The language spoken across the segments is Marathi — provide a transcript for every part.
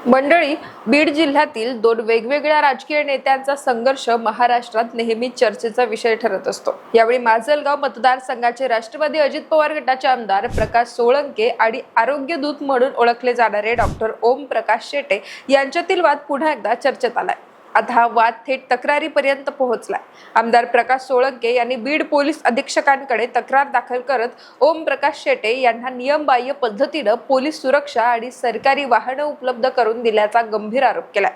मंडळी, बीड जिल्ह्यातील दोन वेगवेगळ्या राजकीय नेत्यांचा संघर्ष महाराष्ट्रात नेहमीच चर्चेचा विषय ठरत असतो। यावेळी माजलगाव मतदारसंघाचे राष्ट्रवादी अजित पवार गटाचे आमदार प्रकाश सोळंके आणि आरोग्य दूत म्हणून ओळखले जाणारे डॉक्टर ओम प्रकाश शेटे यांच्यातील वाद पुन्हा एकदा चर्चेत आलाय। आता हा वाद थेट तक्रारीपर्यंत पोहोचलाय। आमदार प्रकाश सोळंके यांनी बीड पोलीस अधीक्षकांकडे तक्रार दाखल करत ओम प्रकाश शेटे यांना नियमबाह्य पद्धतीने पोलीस सुरक्षा आणि सरकारी वाहनं उपलब्ध करून दिल्याचा गंभीर आरोप केलाय।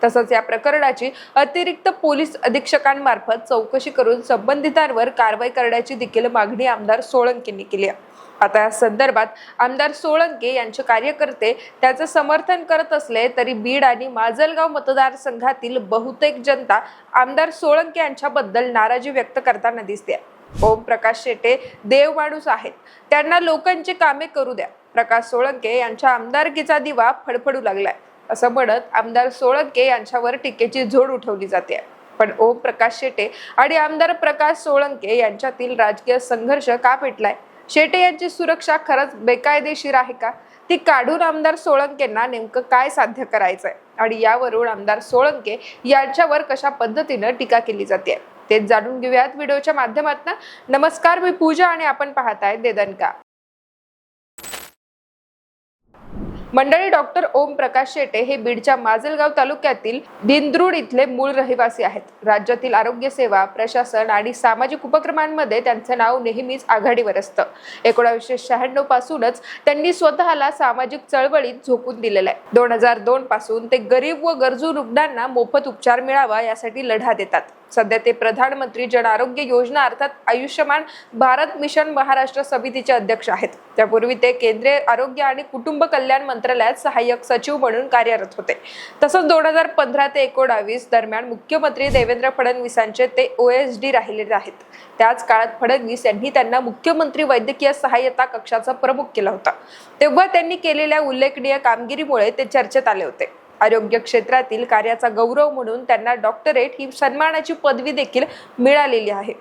तसंच या प्रकरणाची अतिरिक्त पोलीस अधीक्षकांमार्फत चौकशी करून संबंधितांवर कारवाई करण्याची देखील मागणी आमदार सोळंकेंनी केली आहे। आता या संदर्भात आमदार सोळंके यांचे कार्यकर्ते त्याचे समर्थन करत असले तरी बीड आणि माजलगाव मतदारसंघातील बहुतेक जनता आमदार सोळंके यांच्याबद्दल नाराजी व्यक्त करताना दिसते। ओम प्रकाश शेटे देव माणूस आहेत, त्यांना लोकांची कामे करू द्या। प्रकाश सोळंके यांच्या आमदारकीचा दिवा फडफडू लागलाय असं म्हणत आमदार सोळंके यांच्यावर टीकेची झोड उठवली जाते। पण ओम प्रकाश शेटे आणि आमदार प्रकाश सोळंके यांच्यातील राजकीय संघर्ष का पेटलाय? शेटे यांची सुरक्षा खरंच बेकायदेशीर आहे का? ती काढून आमदार सोळंकेंना नेमकं काय साध्य करायचंय आणि यावरून आमदार सोळंके यांच्यावर कशा पद्धतीने टीका केली जाते ते जाणून घेऊयात व्हिडिओच्या माध्यमातून। नमस्कार, मी पूजा आणि आपण पाहताय देदनका। मंडळी, डॉक्टर ओम प्रकाश शेटे हे बीडच्या माजलगाव तालुक्यातील दिंद्रुड इथले मूळ रहिवासी आहेत। राज्यातील आरोग्य सेवा, प्रशासन आणि सामाजिक उपक्रमांमध्ये त्यांचे नाव नेहमीच आघाडीवर असतं। 1996 पासूनच त्यांनी स्वतःला सामाजिक चळवळीत झोकून दिलेलं आहे। 2002 पासून ते गरीब व गरजू रुग्णांना मोफत उपचार मिळावा यासाठी लढा देतात। सध्या ते प्रधानमंत्री जन आरोग्य योजना अर्थात आयुष्यमान भारत मिशन महाराष्ट्र समितीचे अध्यक्ष आहेत। त्यापूर्वी ते केंद्रीय आरोग्य आणि कुटुंब कल्याण मंत्रालयात सहाय्यक सचिव म्हणून कार्यरत होते। तसंच 2015 ते 2019 दरम्यान मुख्यमंत्री देवेंद्र फडणवीसांचे ते OSD राहिलेले आहेत। त्याच काळात फडणवीस यांनी त्यांना मुख्यमंत्री वैद्यकीय सहाय्यता कक्षाचा प्रमुख केला होता। तेव्हा त्यांनी केलेल्या उल्लेखनीय कामगिरीमुळे ते चर्चेत आले होते। आरोग्य क्षेत्रातील कार्याचा गौरव म्हणून त्यांना डॉक्टरेट ही सन्मानाची पदवी देखील मिळालेली आहे।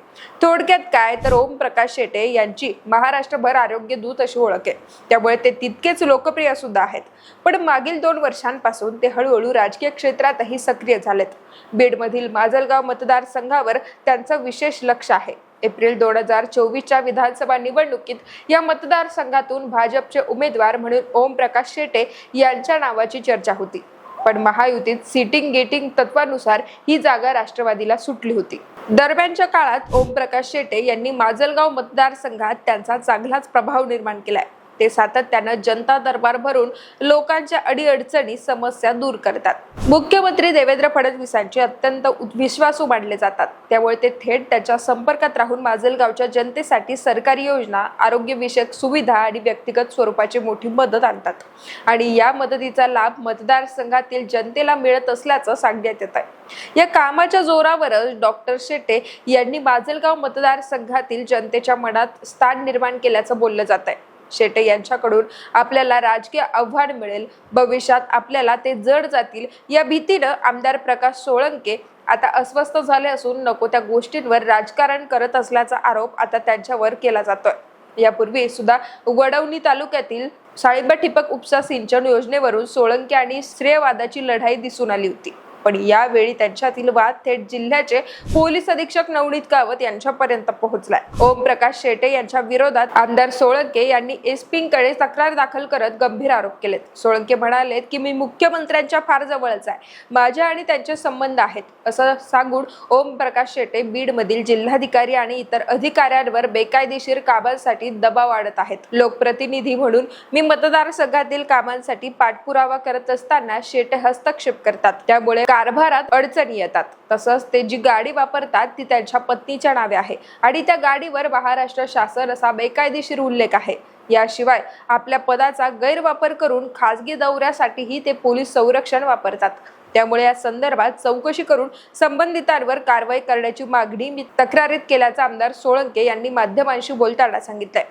थोडक्यात काय तर ओम प्रकाश शेटे यांची महाराष्ट्रभर आरोग्य दूत अशी ओळख आहे, त्यामुळे ते तितकेच लोकप्रिय सुद्धा आहेत। पण मागील 2 वर्षांपासून ते हळूहळू राजकीय क्षेत्रातही सक्रिय झालेत। बीडमधील माजलगाव मतदारसंघावर त्यांचं विशेष लक्ष आहे। एप्रिल 2024च्या विधानसभा निवडणुकीत या मतदारसंघातून भाजपचे उमेदवार म्हणून ओम प्रकाश शेटे यांच्या नावाची चर्चा होती, पण महायुतीत सीटिंग गेटिंग तत्वानुसार ही जागा राष्ट्रवादीला सुटली होती। दरम्यानच्या काळात ओम प्रकाश शेटे यांनी माजलगाव मतदारसंघात त्यांचा चांगलाच प्रभाव निर्माण केलाय। ते सातत्याने जनता दरबार भरून लोकांच्या अडीअडचणी समस्या दूर करतात। मुख्यमंत्री देवेंद्र फडणवीसांचे अत्यंत विश्वासू मानले जातात, त्यामुळे ते थेट त्याच्या संपर्कात राहून माजलगावच्या जनतेसाठी सरकारी योजना, आरोग्यविषयक सुविधा आणि व्यक्तिगत स्वरूपाची मोठी मदत आणतात आणि या मदतीचा लाभ मतदारसंघातील जनतेला मिळत असल्याचं सांगण्यात येत आहे। या कामाच्या जोरावरच डॉक्टर शेटे यांनी माजलगाव मतदारसंघातील जनतेच्या मनात स्थान निर्माण केल्याचं बोललं जात आहे। शेटे यांच्याकडून आपल्याला राजकीय आव्हान मिळेल, भविष्यात आपल्याला ते जड जातील या भीतीनं आमदार प्रकाश सोळंके आता अस्वस्थ झाले असून नको त्या गोष्टींवर राजकारण करत असल्याचा आरोप आता त्यांच्यावर केला जातोय। यापूर्वी सुद्धा वडवणी तालुक्यातील साळिंबा ठिबक उपसा सिंचन योजनेवरून सोळंके आणि श्रेयवादाची लढाई दिसून आली होती, पण यावेळी त्यांच्यातील वाद थेट जिल्ह्याचे पोलीस अधीक्षक नवनीत कावत यांच्यापर्यंत पोहोचलाय। ओम प्रकाश शेटे यांच्या विरोधात आमदार सोळंके यांनी SP-कडे तक्रार दाखल करत गंभीर आरोप केलेत। सोळंके म्हणालेत की मी मुख्यमंत्र्यांच्या फार जवळच आहे, माझ्या आणि त्यांचे संबंध आहेत असं सांगून ओम प्रकाश शेटे बीडमधील जिल्हाधिकारी आणि इतर अधिकाऱ्यांवर बेकायदेशीर कामांसाठी दबाव आणत आहेत। लोकप्रतिनिधी म्हणून मी मतदारसंघातील कामांसाठी पाठपुरावा करत असताना शेटे हस्तक्षेप करतात, त्यामुळे कारभारात अडचणी येतात। तसंच ते जी गाडी वापरतात ती त्यांच्या पत्नीच्या नावे आहे आणि त्या गाडीवर महाराष्ट्र शासन असा बेकायदेशीर उल्लेख आहे। याशिवाय आपल्या पदाचा गैरवापर करून खासगी दौऱ्यासाठीही ते पोलीस संरक्षण वापरतात, त्यामुळे या संदर्भात चौकशी करून संबंधितांवर कारवाई करण्याची मागणी मी तक्रारीत केल्याचं आमदार सोळंके यांनी माध्यमांशी बोलताना सांगितलंय।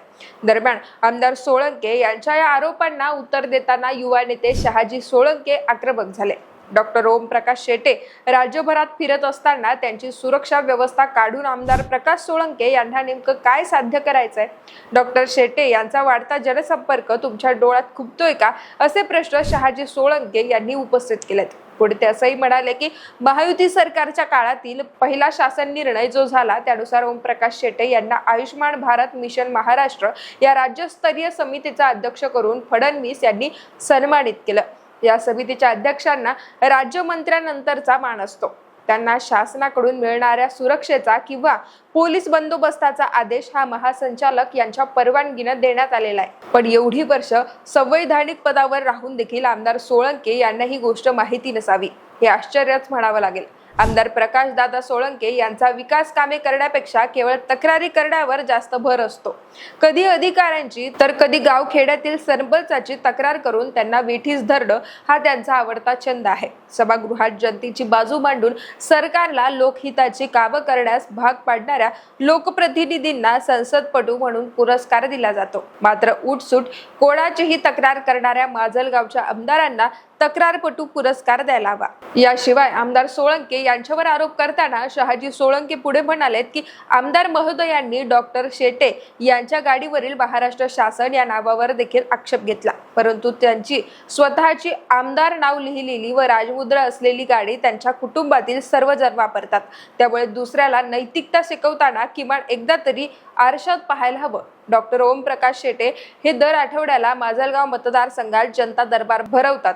दरम्यान आमदार सोळंके यांच्या या आरोपांना उत्तर देताना युवा नेते शहाजी सोळंके आक्रमक झाले। डॉक्टर ओमप्रकाश शेटे राज्यभरात फिरत असताना त्यांची सुरक्षा व्यवस्था काढून आमदार प्रकाश सोळंके यांना नेमकं काय साध्य करायचंय? डॉक्टर शेटे यांचा वाढता जनसंपर्क तुमच्या डोळ्यात खुपतोय का, असे प्रश्न शहाजी सोळंके यांनी उपस्थित केलेत. पुढे ते असंही म्हणाले की महायुती सरकारच्या काळातील पहिला शासन निर्णय जो झाला त्यानुसार ओमप्रकाश शेटे यांना आयुष्मान भारत मिशन महाराष्ट्र या राज्यस्तरीय समितीचा अध्यक्ष करून फडणवीस यांनी सन्मानित केलं. या समितीच्या अध्यक्षांना राज्यमंत्र्यांनंतरचा मान असतो. त्यांना शासनाकडून मिळणाऱ्या सुरक्षेचा किंवा पोलीस बंदोबस्ताचा आदेश हा महासंचालक यांच्या परवानगीने देण्यात आलेला आहे. पण एवढी वर्ष संवैधानिक पदावर राहून देखील आमदार सोळंके यांना ही गोष्ट माहिती नसावी, हे आश्चर्यच म्हणावं लागेल. आमदार प्रकाश दादा सोळंके यांचा विकास कामे करण्यापेक्षा केवळ तक्रारी करण्यावर जास्त भर असतो. कधी अधिकाऱ्यांची तर कधी गावखेड्यातील सरपंचाची तक्रार करून त्यांना वेठीस धरणं हा त्यांचा आवडता छंद आहे. सभागृहात जनतेची बाजू मांडून सरकारला लोकहिताची कामं करण्यास भाग पाडणाऱ्या लोकप्रतिनिधींना संसदपटू म्हणून पुरस्कार दिला जातो. मात्र उठसूट कोणाचीही तक्रार करणाऱ्या माजलगावच्या आमदारांना तक्रारपटू पुरस्कार द्यायला हवा. याशिवाय आमदार सोळंके यांच्यावर आरोप करताना शहाजी सोळंके पुढे म्हणालेत की आमदार महोदयांनी डॉक्टर शेटे यांच्या गाडीवरील महाराष्ट्र शासन या नावावर देखील आक्षेप घेतला, परंतु त्यांची स्वतःची आमदार नाव लिहिलेली व राजमुद्रा असलेली गाडी त्यांच्या कुटुंबातील सर्वजण वापरतात. त्यामुळे दुसऱ्याला नैतिकता शिकवताना किमान एकदा तरी आरशात पाहायला हवं. डॉक्टर ओमप्रकाश शेटे हे दर आठवड्याला माजलगाव मतदारसंघात जनता दरबार भरवतात.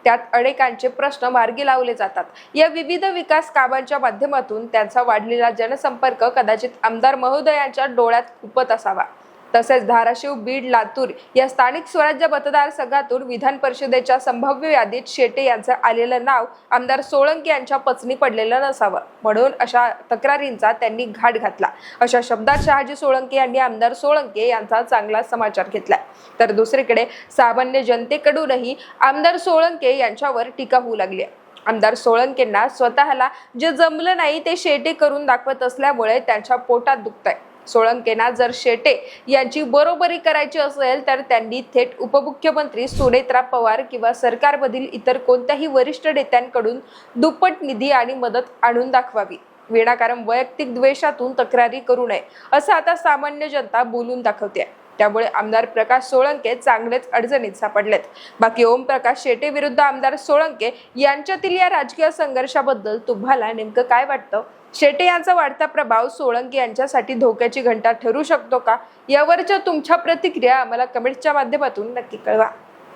त्यात अनेकांचे प्रश्न मार्गी लावले जातात. या विविध विकास कामांच्या माध्यमातून त्यांचा वाढलेला जनसंपर्क कदाचित आमदार महोदयांच्या डोळ्यात खुपत असावा. तसेच धाराशिव, बीड, लातूर या स्थानिक स्वराज्य मतदारसंघातून विधान परिषदेच्या संभाव्य यादीत शेटे यांचं आलेलं नाव आमदार सोळंके यांच्या पचनी पडलेलं नसावं, म्हणून अशा तक्रारींचा त्यांनी घाट घातला. अशा शब्दात शहाजी सोळंके यांनी आमदार सोळंके यांचा चांगला समाचार घेतलाय. तर दुसरीकडे सामान्य जनतेकडूनही आमदार सोळंके यांच्यावर टीका होऊ लागली आहे. आमदार सोळंकेंना स्वतःला जे जमलं नाही ते शेटे करून दाखवत असल्यामुळे त्यांच्या पोटात दुखतंय. सोळंकेंना जर शेटे यांची बरोबरी करायची असेल तर त्यांनी थेट उपमुख्यमंत्री सुनेत्रा पवार किंवा सरकारमधील इतर कोणत्याही वरिष्ठ नेत्यांकडून दुप्पट निधी आणि मदत आणून दाखवावी. विनाकारण वैयक्तिक द्वेषातून तक्रारी करू नये असं आता सामान्य जनता बोलून दाखवते. त्यामुळे आमदार प्रकाश सोळंके चांगलेच अडचणीत सापडलेत. बाकी ओमप्रकाश शेटे विरुद्ध आमदार सोळंके यांच्यातील या राजकीय संघर्षाबद्दल तुम्हाला नेमकं काय वाटतं? शेटे यांचा वाढता प्रभाव सोळंके यांच्यासाठी धोक्याची घंटा ठरू शकतो का? यावरच्या तुमच्या प्रतिक्रिया आम्हाला कमेंटच्या माध्यमातून नक्की कळवा.